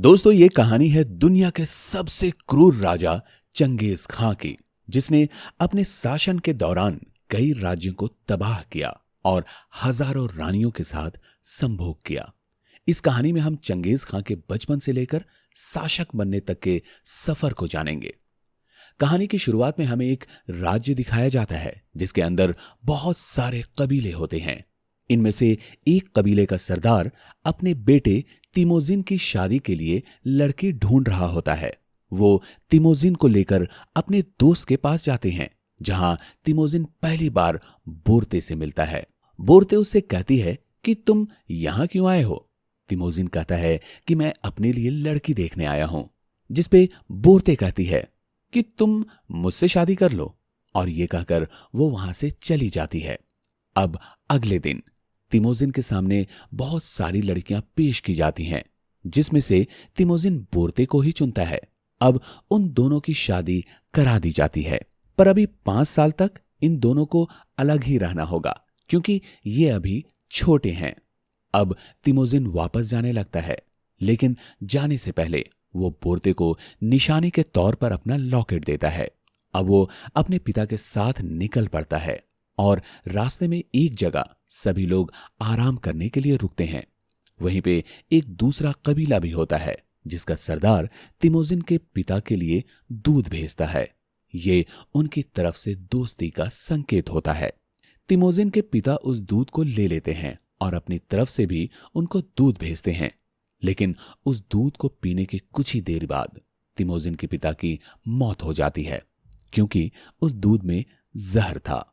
दोस्तों, ये कहानी है दुनिया के सबसे क्रूर राजा चंगेज खां की, जिसने अपने शासन के दौरान कई राज्यों को तबाह किया और हजारों रानियों के साथ संभोग किया। इस कहानी में हम चंगेज खां के बचपन से लेकर शासक बनने तक के सफर को जानेंगे। कहानी की शुरुआत में हमें एक राज्य दिखाया जाता है जिसके अंदर बहुत सारे कबीले होते हैं। इनमें से एक कबीले का सरदार अपने बेटे तिमोजिन की शादी के लिए लड़की ढूंढ रहा होता है। वो तिमोजिन को लेकर अपने दोस्त के पास जाते हैं, जहां तिमोजिन पहली बार बोरते से मिलता है। बोरते उससे कहती है कि तुम यहां क्यों आए हो। तिमोजिन कहता है कि मैं अपने लिए लड़की देखने आया हूं, जिसपे बोरते कहती है कि तुम मुझसे शादी कर लो, और ये कहकर वो वहां से चली जाती है। अब अगले दिन तिमोजिन के सामने बहुत सारी लड़कियां पेश की जाती हैं, जिसमें से तिमोजिन बोरते को ही चुनता है। अब उन दोनों की शादी करा दी जाती है, पर अभी 5 साल तक इन दोनों को अलग ही रहना होगा, क्योंकि ये अभी छोटे हैं। अब तिमोजिन वापस जाने लगता है, लेकिन जाने से पहले वो बोरते को निशानी के तौर पर अपना लॉकेट देता है। अब वो अपने पिता के साथ निकल पड़ता है और रास्ते में एक जगह सभी लोग आराम करने के लिए रुकते हैं। वहीं पे एक दूसरा कबीला भी होता है, जिसका सरदार तिमोजिन के पिता के लिए दूध भेजता है। ये उनकी तरफ से दोस्ती का संकेत होता है। तिमोजिन के पिता उस दूध को ले लेते हैं और अपनी तरफ से भी उनको दूध भेजते हैं, लेकिन उस दूध को पीने के कुछ ही देर बाद तिमोजिन के पिता की मौत हो जाती है, क्योंकि उस दूध में जहर था।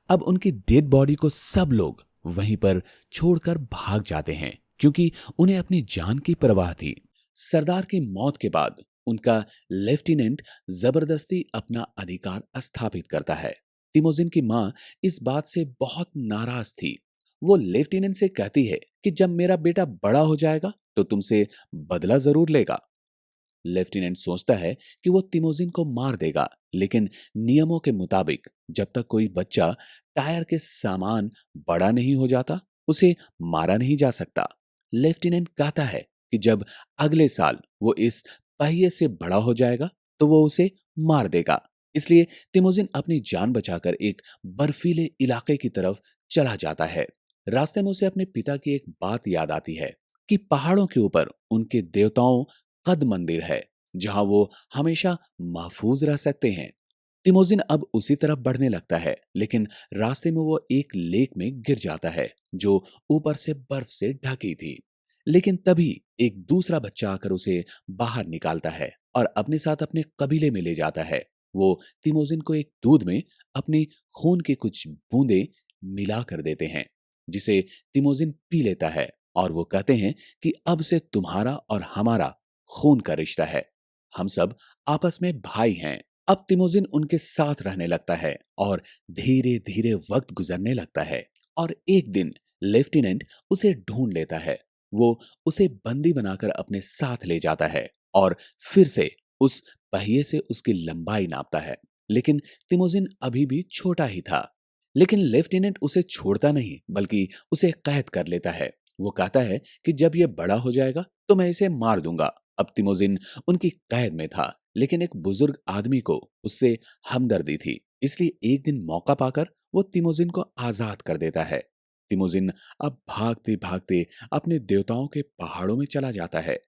अब उनकी डेड बॉडी को सब लोग वहीं पर छोड़कर भाग जाते हैं, क्योंकि उन्हें अपनी जान की परवाह थी। सरदार की मौत के बाद उनका लेफ्टिनेंट जबरदस्ती अपना अधिकार स्थापित करता है। तिमोजिन की मां इस बात से बहुत नाराज थी। वो लेफ्टिनेंट से कहती है कि जब मेरा बेटा बड़ा हो जाएगा तो तुमसे बदला जरूर लेगा। लेफ्टिनेंट सोचता है कि वो तिमोजिन को मार देगा, लेकिन नियमों के मुताबिक जब तक कोई बच्चा टायर के सामान बड़ा नहीं हो जाता, उसे मारा नहीं जा सकता। लेफ्टिनेंट कहता है कि जब अगले साल वो इस पहिए से बड़ा हो जाएगा तो वो उसे मार देगा। इसलिए तिमोजिन अपनी जान बचाकर एक बर्फीले इलाके की तरफ चला जाता है। रास्ते में उसे अपने पिता की एक बात याद आती है कि पहाड़ों के ऊपर उनके देवताओं कद मंदिर है, जहां वो हमेशा महफूज रह सकते हैं। तिमोजिन अब उसी तरफ बढ़ने लगता है, लेकिन रास्ते में वो एक लेक में गिर जाता है, जो ऊपर से बर्फ से ढकी थी। लेकिन तभी एक दूसरा बच्चा आकर उसे बाहर निकालता है और अपने साथ अपने कबीले में ले जाता है। वो तिमोजिन को एक दूध में अपनी खून की कुछ बूंदें मिला कर देते हैं, जिसे तिमोजिन पी लेता है, और वो कहते हैं कि अब से तुम्हारा और हमारा खून का रिश्ता है। हम सब आपस में भाई हैं। अब तिमोजिन उनके साथ रहने लगता है और धीरे धीरे वक्त गुजरने लगता है, और एक दिन लेफ्टिनेंट उसे ढूंढ लेता है। वो उसे बंदी बनाकर अपने साथ ले जाता है और फिर से उस पहिए से उसकी लंबाई नापता है। लेकिन तिमोजिन अभी भी छोटा ही था। लेकिन लेफ्टिनेंट उसे छोड़ता नहीं, बल्कि उसे कैद कर लेता है। वो कहता है कि जब ये बड़ा हो जाएगा तो मैं इसे मार दूंगा। अब तिमोजिन उनकी कैद में था, लेकिन एक बुजुर्ग आदमी को उससे हमदर्दी थी, इसलिए एक दिन मौका पाकर वो तिमोजिन को आजाद कर देता है। तिमोजिन अब भागते भागते अपने देवताओं के पहाड़ों में चला जाता है।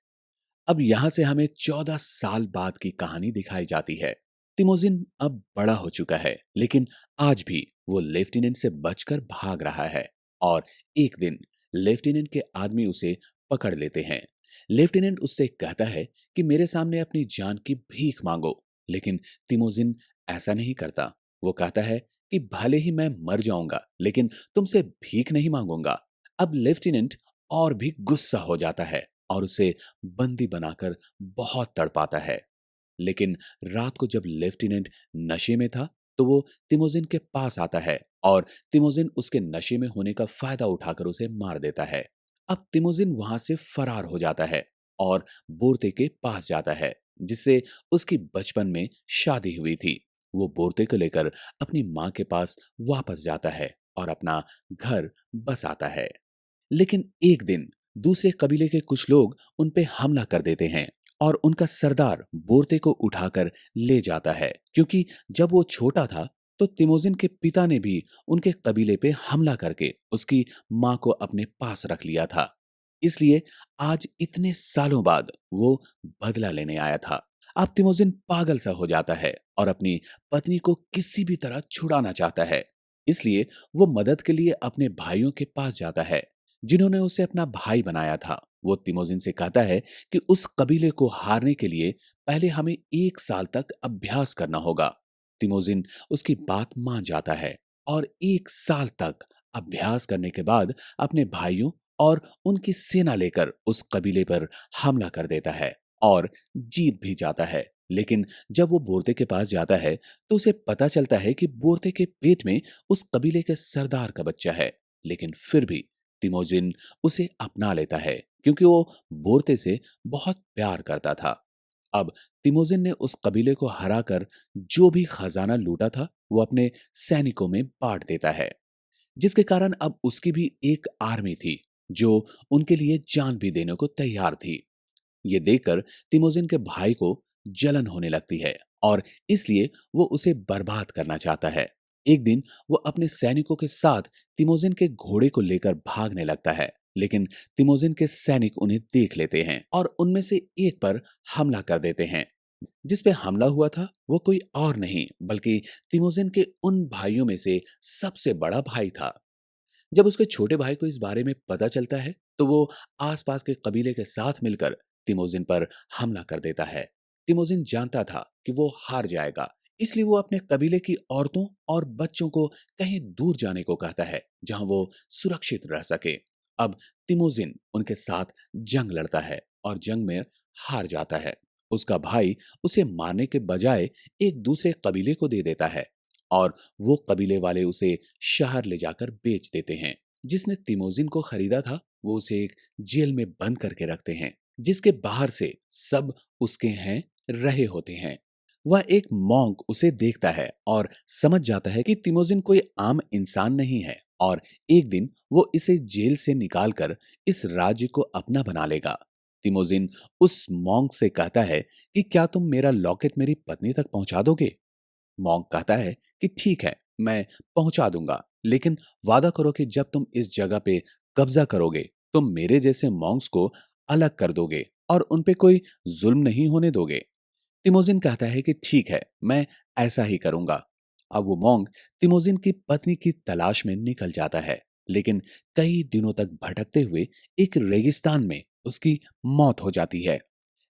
अब यहां से हमें 14 साल बाद की कहानी दिखाई जाती है। तिमोजिन अब बड़ा हो चुका है, लेकिन आज भी वो लेफ्टिनेंट से बचकर भाग रहा है। और एक दिन लेफ्टिनेंट के आदमी उसे पकड़ लेते हैं। लेफ्टिनेंट उससे कहता है कि मेरे सामने अपनी जान की भीख मांगो, लेकिन तिमोजिन ऐसा नहीं करता। वो कहता है कि भले ही मैं मर जाऊंगा, लेकिन तुमसे भीख नहीं मांगूंगा। अब लेफ्टिनेंट और भी गुस्सा हो जाता है और उसे बंदी बनाकर बहुत तड़पाता है। लेकिन रात को जब लेफ्टिनेंट नशे में था, तो वो तिमोजिन के पास आता है और तिमोजिन उसके नशे में होने का फायदा उठाकर उसे मार देता है। अब तिमोजिन वहां से फरार हो जाता है और बोरते के पास जाता है, जिससे उसकी बचपन में शादी हुई थी। वो बोरते को लेकर अपनी माँ के पास वापस जाता है और अपना घर बसाता है। लेकिन एक दिन दूसरे कबीले के कुछ लोग उन पे हमला कर देते हैं और उनका सरदार बोरते को उठाकर ले जाता है, क्योंकि जब वो छोटा था तो तिमोजिन के पिता ने भी उनके कबीले पे हमला करके उसकी मां को अपने पास रख लिया था। इसलिए आज इतने सालों बाद वो बदला लेने आया था। अब तिमोजिन पागल सा हो जाता है और अपनी पत्नी को किसी भी तरह छुड़ाना चाहता है। इसलिए वो मदद के लिए अपने भाइयों के पास जाता है, जिन्होंने उसे अपना भाई बनाया था। वो तिमोजिन से कहता है कि उस कबीले को हारने के लिए पहले हमें 1 साल तक अभ्यास करना होगा। तिमोजिन उसकी बात मान जाता है और 1 साल तक अभ्यास करने के बाद अपने भाइयों और उनकी सेना लेकर उस कबीले पर हमला कर देता है और जीत भी जाता है। लेकिन जब वो बोरते के पास जाता है तो उसे पता चलता है कि बोरते के पेट में उस कबीले के सरदार का बच्चा है। लेकिन फिर भी तिमोजिन उसे अपना लेता है, क्योंकि वो बोरते से बहुत प्यार करता था। अब तिमोजिन ने उस कबीले को हराकर जो भी खजाना लूटा था वो अपने सैनिकों में बांट देता है, जिसके कारण अब उसकी भी एक आर्मी थी जो उनके लिए जान भी देने को तैयार थी। ये देखकर तिमोजिन के भाई को जलन होने लगती है और इसलिए वो उसे बर्बाद करना चाहता है। एक दिन वो अपने सैनिकों के साथ तिमोजिन के घोड़े को लेकर भागने लगता है, लेकिन तिमोजिन के सैनिक उन्हें देख लेते हैं और उनमें से एक पर हमला कर देते हैं। जिस पे हमला हुआ था वो कोई और नहीं बल्कि तिमोजिन के उन भाइयों में से सबसे बड़ा भाई था। जब उसके छोटे भाई को इस बारे में पता चलता है तो वो आसपास के कबीले के साथ मिलकर तिमोजिन पर हमला कर देता है। तिमोजिन जानता था कि वो हार जाएगा, इसलिए वो अपने कबीले की औरतों और बच्चों को कहीं दूर जाने को कहता है जहां वो सुरक्षित रह सके। अब तिमोजिन उनके साथ जंग लड़ता है और जंग में हार जाता है। उसका भाई उसे मारने के बजाय एक दूसरे कबीले को दे देता है और वो कबीले वाले उसे शहर ले जाकर बेच देते हैं। जिसने तिमोजिन को खरीदा था वो उसे एक जेल में बंद करके रखते हैं, जिसके बाहर से सब उसके हैं रहे होते हैं। वह एक मॉन्क उसे देखता है और समझ जाता है कि तिमोजिन कोई आम इंसान नहीं है और एक दिन वो इसे जेल से निकालकर इस राज्य को अपना बना लेगा। तिमोजिन उस मॉन्क से कहता है कि क्या तुम मेरा लॉकेट मेरी पत्नी तक पहुंचा दोगे। मॉन्क कहता है कि ठीक है, मैं पहुंचा दूंगा, लेकिन वादा करो कि जब तुम इस जगह पे कब्जा करोगे तो मेरे जैसे मॉन्क्स को अलग कर दोगे और उन पे कोई जुल्म नहीं होने दोगे। तिमोजिन कहता है कि ठीक है, मैं ऐसा ही करूंगा। अब वो मोंग तिमोजिन की पत्नी की तलाश में निकल जाता है, लेकिन कई दिनों तक भटकते हुए एक रेगिस्तान में उसकी मौत हो जाती है।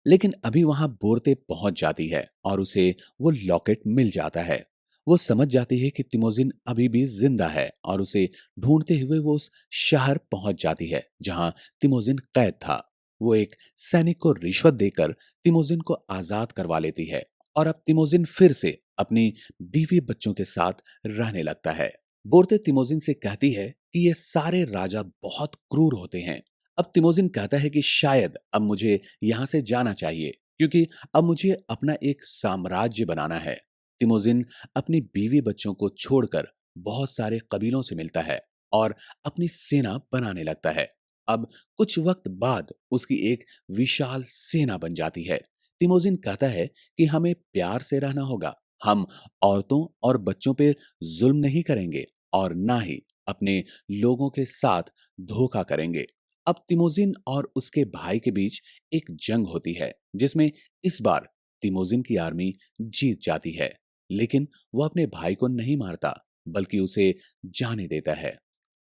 लेकिन अभी वहां बोरते पहुंच जाती है और उसे वो लॉकेट मिल जाता है। वो समझ जाती है कि तिमोजिन अभी भी जिंदा है और उसे ढूंढते हुए वो उस शहर पहुंच जाती है जहां तिमोजिन कैद था। वो एक सैनिक को रिश्वत देकर तिमोजिन को आजाद करवा लेती है और अब तिमोजिन फिर से अपनी बीवी बच्चों के साथ रहने लगता है। बोरते तिमोजिन से कहती है कि ये सारे राजा बहुत क्रूर होते हैं। अब तिमोजिन कहता है कि शायद अब मुझे यहाँ से जाना चाहिए, क्योंकि अब मुझे अपना एक साम्राज्य बनाना है। तिमोजिन अपनी बीवी बच्चों को छोड़कर बहुत सारे कबीलों से मिलता है और अपनी सेना बनाने लगता है। अब कुछ वक्त बाद उसकी एक विशाल सेना बन जाती है। तिमोजिन कहता है कि हमें प्यार से रहना होगा। हम औरतों और बच्चों पर जुल्म नहीं करेंगे और ना ही अपने लोगों के साथ धोखा करेंगे। अब तिमोजिन और उसके भाई के बीच एक जंग होती है, जिसमें इस बार तिमोजिन की आर्मी जीत जाती है। लेकिन वो अपने भाई को नहीं मारता, बल्कि उसे जाने देता है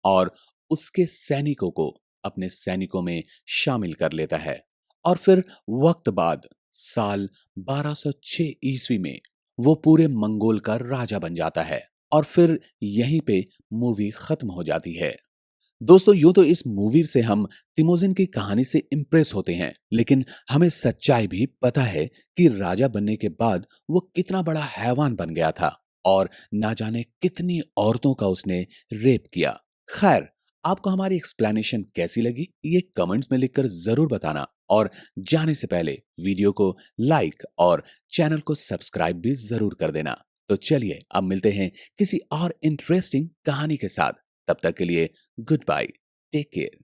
और उसके सैनिकों को अपने सैनिकों में शामिल कर लेता है। और फिर वक्त बाद साल 1206 ईस्वी में वो पूरे मंगोल का राजा बन जाता है और फिर यहीं पे मूवी खत्म हो जाती है। दोस्तों, यूं तो इस मूवी से हम तिमोजिन की कहानी से इम्प्रेस होते हैं, लेकिन हमें सच्चाई भी पता है कि राजा बनने के बाद वो कितना बड़ा हैवान बन गया था और ना जाने कितनी औरतों का उसने रेप किया। खैर, आपको हमारी एक्सप्लेनेशन कैसी लगी ये कमेंट्स में लिखकर जरूर बताना और जाने से पहले वीडियो को लाइक और चैनल को सब्सक्राइब भी जरूर कर देना। तो चलिए अब मिलते हैं किसी और इंटरेस्टिंग कहानी के साथ। तब तक के लिए Goodbye. Take care.